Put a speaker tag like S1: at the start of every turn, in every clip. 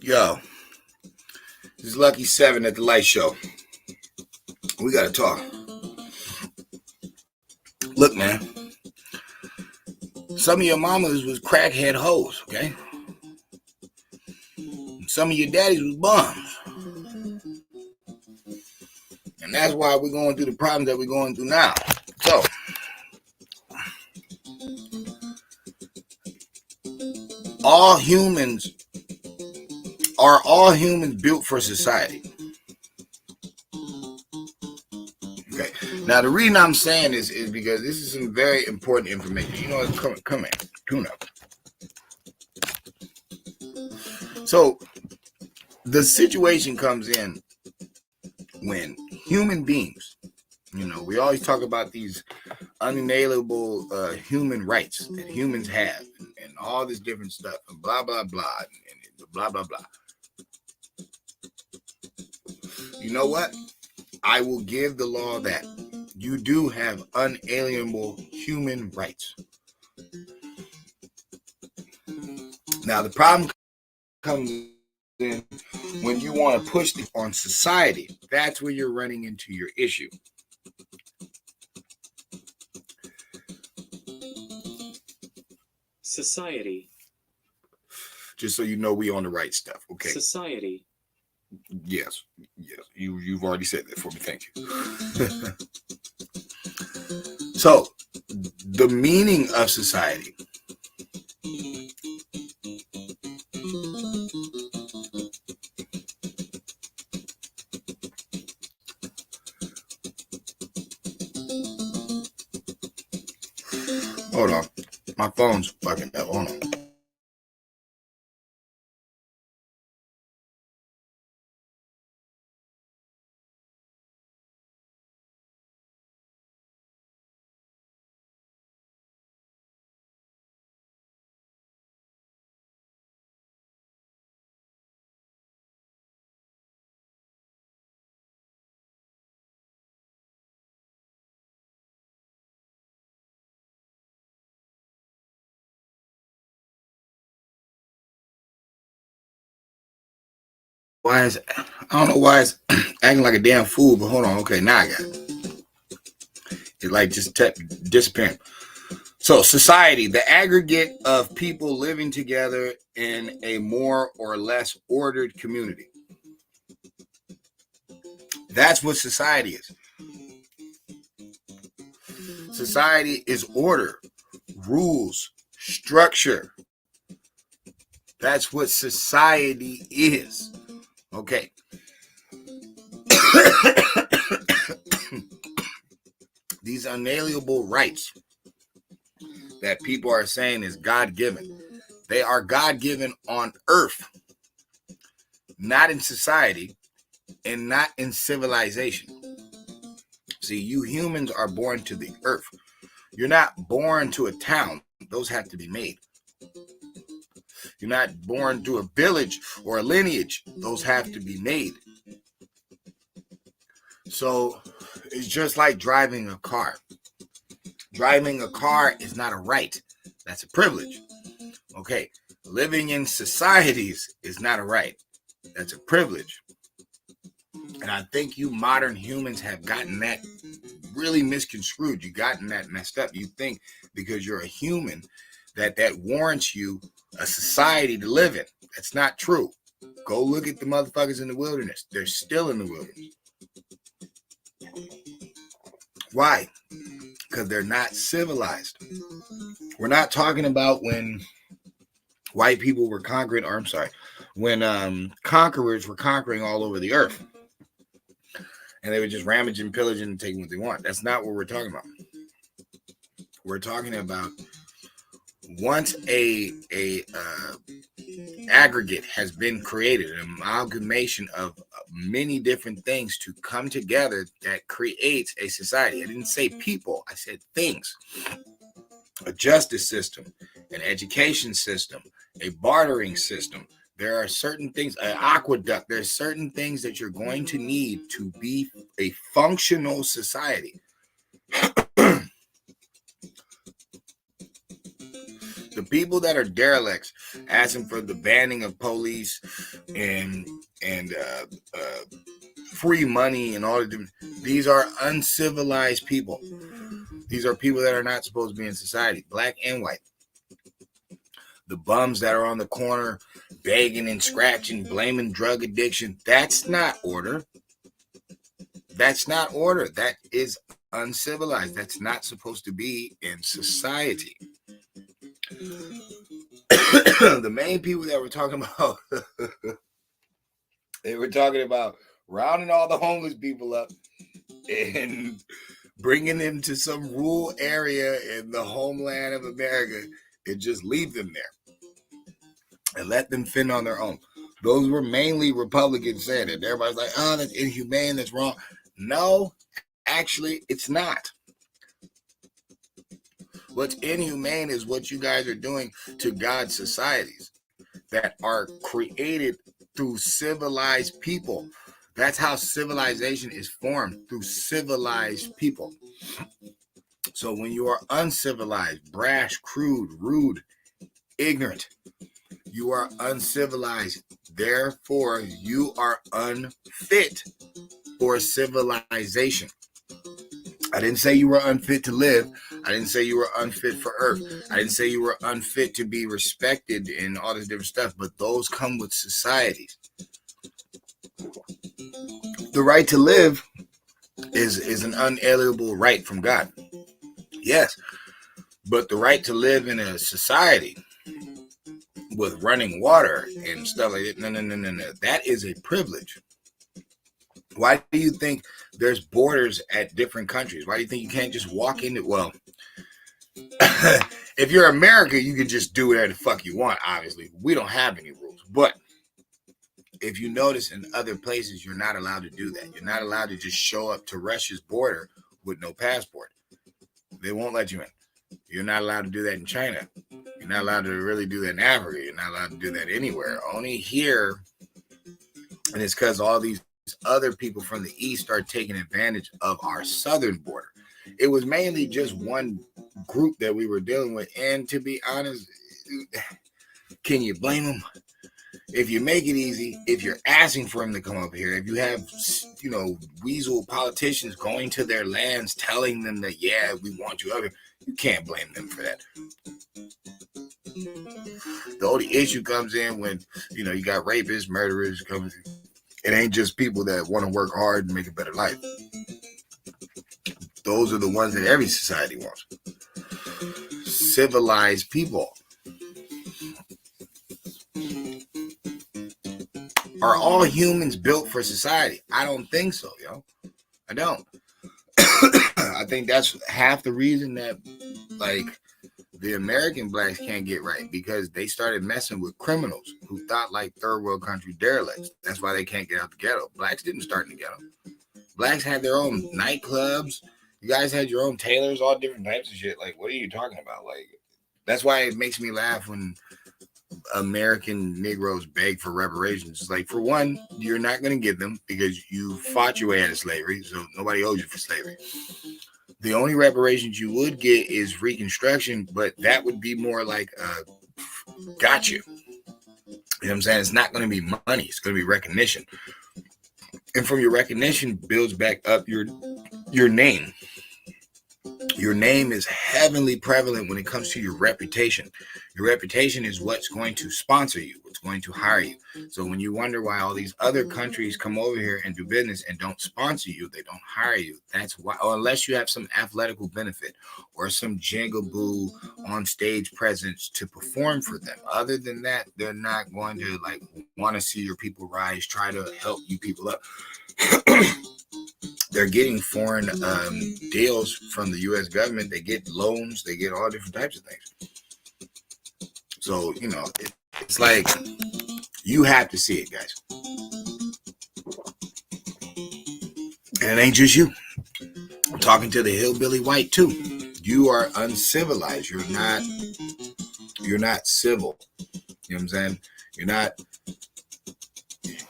S1: Yo, this is Lucky 7 at the Light Show. We gotta talk. Look, man, some of your mamas was crackhead hoes, okay? Some of your daddies was bums. And that's why we're going through the problems that we're going through now. So, all humans built for society? Okay. Now, the reason I'm saying this is because this is some very important information. You know, come here, tune up. So, the situation comes in when human beings, we always talk about these unalienable human rights that humans have and all this different stuff and blah, blah, blah, and blah, blah, blah. You know what? I will give the law that you do have unalienable human rights. Now, the problem comes in when you want to push it on society. That's where you're running into your issue.
S2: Society.
S1: Just so you know, we on the right stuff. Okay.
S2: Society.
S1: Yes. You've already said that for me. Thank you. So, the meaning of society. Hold on. My phone's fucking up. Hold on. I don't know why it's acting like a damn fool, but hold on. Okay, now I got it. It like just disappearing. So, society, the aggregate of people living together in a more or less ordered community. That's what society is. Society is order, rules, structure. That's what society is. Okay. These unalienable rights that people are saying is God-given. They are God-given on earth, not in society, and not in civilization. See, you humans are born to the earth. You're not born to a town. Those have to be made. You're not born to a village or a lineage. Those have to be made. So it's just like driving a car. Driving a car is not a right. That's a privilege. Okay. Living in societies is not a right. That's a privilege. And I think you modern humans have gotten that really misconstrued. You've gotten that messed up. You think because you're a human that warrants you a society to live in. That's not true. Go look at the motherfuckers in the wilderness. They're still in the wilderness. Why? Because they're not civilized. We're not talking about when white people were conquering, or I'm sorry, when conquerors were conquering all over the earth. And they were just ramaging, pillaging, and taking what they want. That's not what we're talking about. We're talking about once a aggregate has been created, an amalgamation of many different things to come together that creates a society. I didn't say people, I said things. A justice system, an education system, a bartering system. There are certain things, an aqueduct, there's certain things that you're going to need to be a functional society. The people that are derelicts, asking for the banning of police and free money and all of them, these are uncivilized people. These are people that are not supposed to be in society, black and white. The bums that are on the corner begging and scratching, blaming drug addiction, that's not order. That's not order. That is uncivilized. That's not supposed to be in society. The main people that we're talking about, they were talking about rounding all the homeless people up and bringing them to some rural area in the homeland of America and just leave them there and let them fend on their own. Those were mainly Republicans saying it. Everybody's like, oh, that's inhumane, that's wrong. No, actually, it's not. What's inhumane is what you guys are doing to God's societies that are created through civilized people. That's how civilization is formed, through civilized people. So when you are uncivilized, brash, crude, rude, ignorant, you are uncivilized. Therefore, you are unfit for civilization. I didn't say you were unfit to live. I didn't say you were unfit for earth. I didn't say you were unfit to be respected and all this different stuff, but those come with societies. The right to live is an unalienable right from God. Yes, but the right to live in a society with running water and stuff like that, no. That is a privilege. Why do you think there's borders at different countries? Why do you think you can't just walk into, well, if you're America, you can just do whatever the fuck you want, obviously. We don't have any rules. But if you notice in other places, you're not allowed to do that. You're not allowed to just show up to Russia's border with no passport. They won't let you in. You're not allowed to do that in China. You're not allowed to really do that in Africa. You're not allowed to do that anywhere. Only here, and it's because all these other people from the east are taking advantage of our southern border. It was mainly just one group that we were dealing with, and to be honest, can you blame them? If you make it easy, if you're asking for them to come up here, if you have, weasel politicians going to their lands telling them that, yeah, we want you up here, you can't blame them for that. The only issue comes in when, you got rapists, murderers coming. It ain't just people that want to work hard and make a better life. Those are the ones that every society wants. Civilized people. Are all humans built for society? I don't think so, yo. I don't. I think that's half the reason that, the American blacks can't get right, because they started messing with criminals who thought like third world country derelicts. That's why they can't get out the ghetto. Blacks didn't start in the ghetto. Blacks had their own nightclubs. You guys had your own tailors, all different types of shit. Like, what are you talking about? That's why it makes me laugh when American Negroes beg for reparations. It's like, for one, you're not going to get them because you fought your way out of slavery, so nobody owes you for slavery. The only reparations you would get is Reconstruction, but that would be more like got you. You know what I'm saying? It's not going to be money. It's going to be recognition. And from your recognition builds back up your name. Your name is heavily prevalent when it comes to your reputation. Your reputation is what's going to sponsor you, what's going to hire you. So when you wonder why all these other countries come over here and do business and don't sponsor you, they don't hire you. That's why, or unless you have some athletical benefit or some jigaboo on stage presence to perform for them. Other than that, they're not going to want to see your people rise, try to help you people up. They're getting foreign deals from the U.S. government. They get loans. They get all different types of things. So, it's like you have to see it, guys. And it ain't just you. I'm talking to the hillbilly white, too. You are uncivilized. You're not civil. You know what I'm saying?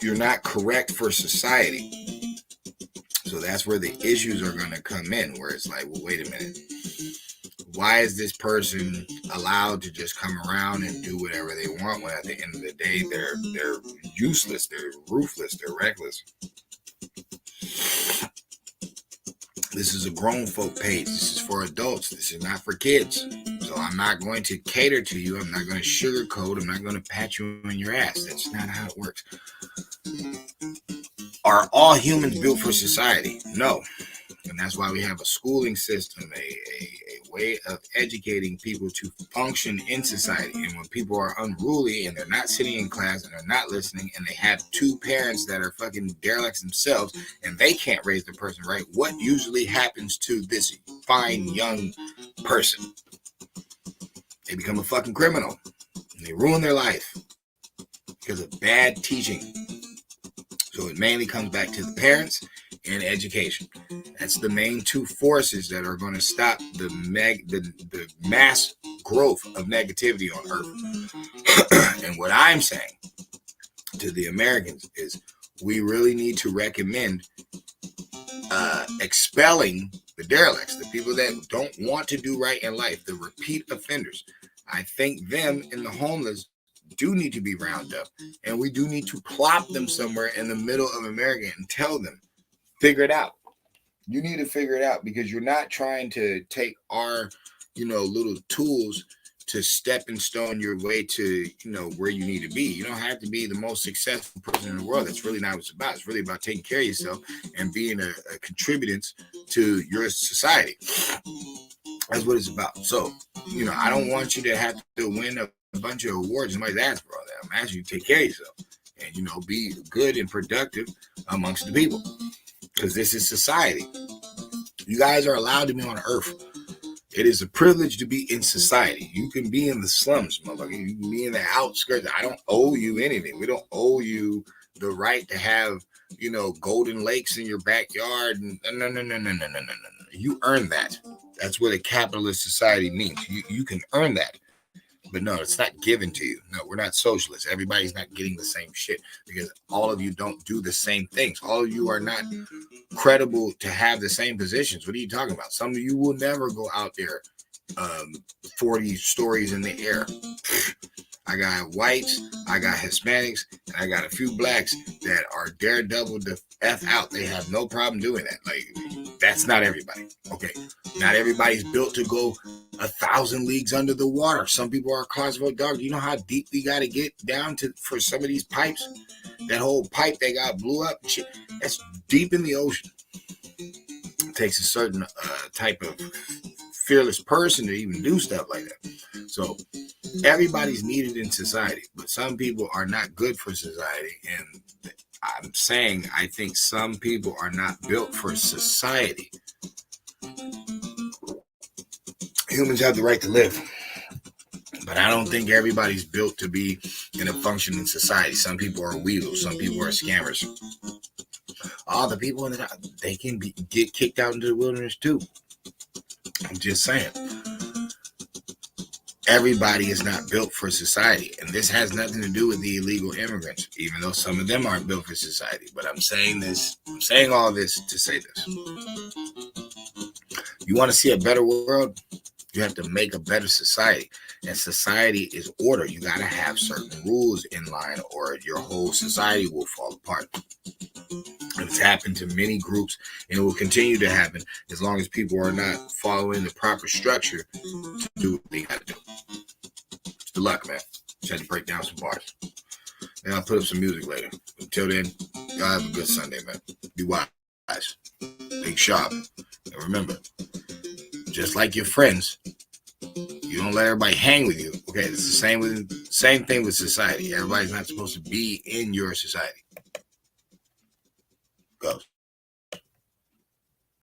S1: You're not correct for society. So that's where the issues are going to come in, where it's like, well, wait a minute. Why is this person allowed to just come around and do whatever they want when at the end of the day they're useless, they're ruthless, they're reckless? This is a grown folk page. This is for adults. This is not for kids. So I'm not going to cater to you. I'm not going to sugarcoat. I'm not going to pat you on your ass. That's not how it works. Are all humans built for society? No. And that's why we have a schooling system, a way of educating people to function in society. And when people are unruly and they're not sitting in class and they're not listening and they have two parents that are fucking derelicts themselves and they can't raise the person right, what usually happens to this fine young person? They become a fucking criminal and they ruin their life because of bad teaching. So it mainly comes back to the parents and education. That's the main two forces that are going to stop the mass growth of negativity on Earth. And what I'm saying to the Americans is we really need to recommend expelling the derelicts, the people that don't want to do right in life, the repeat offenders. I think them and the homeless do need to be rounded up, and we do need to plop them somewhere in the middle of America and tell them, figure it out. You need to figure it out, because you're not trying to take our, little tools to stepping stone your way to, where you need to be. You don't have to be the most successful person in the world. That's really not what it's about. It's really about taking care of yourself and being a contributor to your society. That's what it's about. So, I don't want you to have to win a bunch of awards. Somebody's asked for all that. I'm asking you to take care of yourself and, be good and productive amongst the people, because this is society. You guys are allowed to be on Earth. It is a privilege to be in society. You can be in the slums, motherfucker. You can be in the outskirts. I don't owe you anything. We don't owe you the right to have, golden lakes in your backyard. No. You earn that. That's what a capitalist society means. You can earn that. But no, it's not given to you. No, we're not socialists. Everybody's not getting the same shit, because all of you don't do the same things. All of you are not credible to have the same positions. What are you talking about? Some of you will never go out there 40 stories in the air. I got whites, I got Hispanics, and I got a few blacks that are daredevil to F out. They have no problem doing that. Like, that's not everybody. Okay. Not everybody's built to go 1,000 leagues under the water. Some people are claustrophobic. Dog, you know how deep we got to get down to for some of these pipes? That whole pipe that got blew up, shit, that's deep in the ocean. It takes a certain type of fearless person to even do stuff like that. So everybody's needed in society, but some people are not good for society. And I'm saying I think some people are not built for society. Humans have the right to live, but I don't think everybody's built to be in a functioning society. Some people are weasels. Some people are scammers. All the people they can get kicked out into the wilderness too. I'm just saying. Everybody is not built for society, and this has nothing to do with the illegal immigrants, even though some of them aren't built for society. But I'm saying all this to say this. You want to see a better world? You have to make a better society. And society is order. You got to have certain rules in line, or your whole society will fall apart. It's happened to many groups, and it will continue to happen as long as people are not following the proper structure to do what they got to do. Good luck, man. Just had to break down some bars. And I'll put up some music later. Until then, y'all have a good Sunday, man. Be wise. Big shop. And remember, just like your friends, you don't let everybody hang with you. Okay, it's the same thing with society. Everybody's not supposed to be in your society. Go.